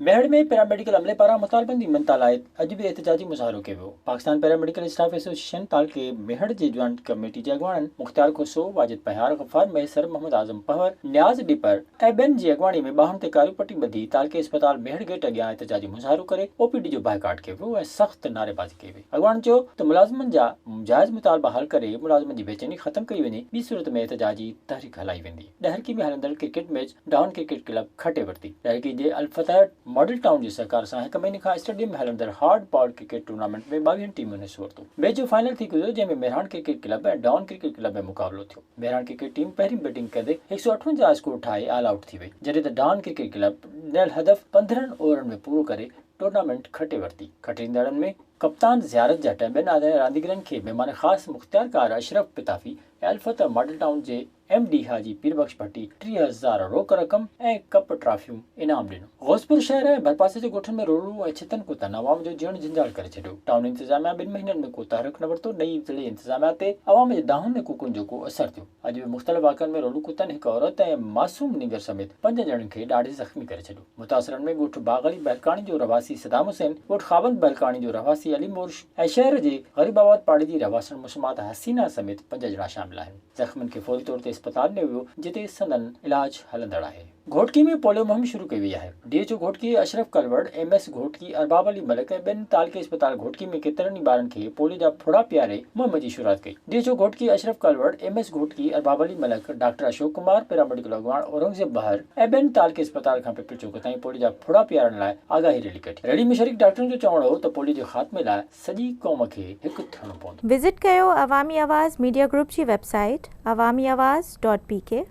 मेहड़ में पैरामेडिकल अमले पारा मुतालबंदी मनता लाइ अॼु बि एहतजाजी मुज़ाहिरो कयो वियो। पाकिस्तान पैरामेडिकल स्टाफ एसोसिएशन तालके मेहड़ जे ज्वाइंट कमेटी जे अॻवाननि मुख्तार खुसरो, वाजिद पहार, गफ़ार मैसर, मोहम्मद आज़म पहर, न्याज़ डिपर ऐं ॿियनि जी अॻवानी में ॿाहुनि ते कारियूं पटी ॿधी तालके अस्पताल मेहड़ गेट अॻियां एहतजाजी मुज़ाहिरो करे ओपीडी जो बाइकाट कयो वियो ऐं सख़्त नारेबाज़ी कई वई। अॻवान चयो त मुलाज़िमनि जा जाइज़ मुतालबा हल करे मुलाज़िमनि जी बेचैनी ख़त्म कई वञे, ॿी सूरत में एहतजाजी तहरीक हलाई वेंदी। ॾहरकी में हलंदड़ cricket match down cricket club खटे वरिती। ॾहरकी जे अलफतह मॉडल टाउन जे सहकार सां हिक महीने खां स्टेडियम में हलंदड़ हार्ड बॉल क्रिकेट टूर्नामेंट में 22 टीमुनि हिसो वरितो। मैच जो फाइनल थी गुज़रियो, जंहिं में मेहरान क्रिकेट क्लब ऐं डाउन क्रिकेट क्लब में मुक़ाबिलो थियो। मेहरान क्रिकेट टीम पहिरीं बैटिंग कंदे 158 स्कोर ठाहे ऑल आउट थी वई, जॾहिं त डाउन क्रिकेट क्लब ॾिनल हदफ़ 15 ओवरनि में पूरो करे टूर्नामेंट खटे वरिती। खटींदड़नि में कप्तान ज़ियारत जट ऐं ॿियनि रांदीगरनि खे महिमान ख़ासि मुख़्तियारकार अशरफ पिताफ़ी ऐं अलफतह मॉडल टाउन जे MD हाजी पीरबख्श भट्टी 30,000 रोक रक़म ऐं कप ट्रॉफियूं इनाम ॾिनो। गौसपुर शहर ऐं भरपासे जे ॻोठनि में रोड़ू ऐं छितनि कुतनि अवाम जो जीअण झंझाड़ करे छॾियो। टाउन इंतिज़ामिया 2 महीननि में को तहरीक न वरितो। नई ज़िले इंतिज़ामिया ते अवाम जे दाहुनि ऐं कुकुनि जो को असरु थियो। अॼु बि मुख़्तलिफ़ वाक़िअनि में रोड़ू कुतनि हिकु औरत ऐं मासूम नीगर समेत 5 ॼणनि खे ॾाढे ज़ख़्मी करे छॾियो। मुतासिरनि में ॻोठ बाग़ली बहलकाणी जो रवासी सदाम हुसैन, ॻोठ खाबंद बहलकाणी जो रवासी अली मोर्श ऐं शहर जे ग़रीबाबाद पाड़े जी रवासण मुस्मात हसीना समेत 5 ॼणा शामिल आहिनि। ज़ख़्मियुनि खे फौरी तौर ते अस्पताल में वियो, जिते संदन इलाज हलंदड़ आहे। घोटकी में पोलियो मुहिम शुरू कई वई आहे। DHO घोटकी अशरफ कलवड़, MS घोटकी अरबाब अली मलिक ऐं ॿियनि तालके अस्पताल घोटकी में केतिरनि ई ॿारनि खे पोलियो जा फुड़ा पियारे मुहिम जी शुरूआत कई। DHO Ghotki Ashraf Kalwar, MS Ghotki Arbab Ali Malik, doctor Ashok Kumar, paramedical अॻवान औरंगज़ेब बहर ऐं ॿियनि तालके अस्पताल खां पिपल चौक ताईं पोलियो जा फुड़ा पियारण लाइ आगाही रैली कढी। रैली में शरीक डॉक्टरनि जो चवणो हो त पोलियो जे ख़ात्मे लाइ सॼी क़ौम खे हिकु थियणो पवंदो। विज़िट कयो अवामी आवाज़ मीडिया ग्रुप जी वेबसाइट awamiawaz.pk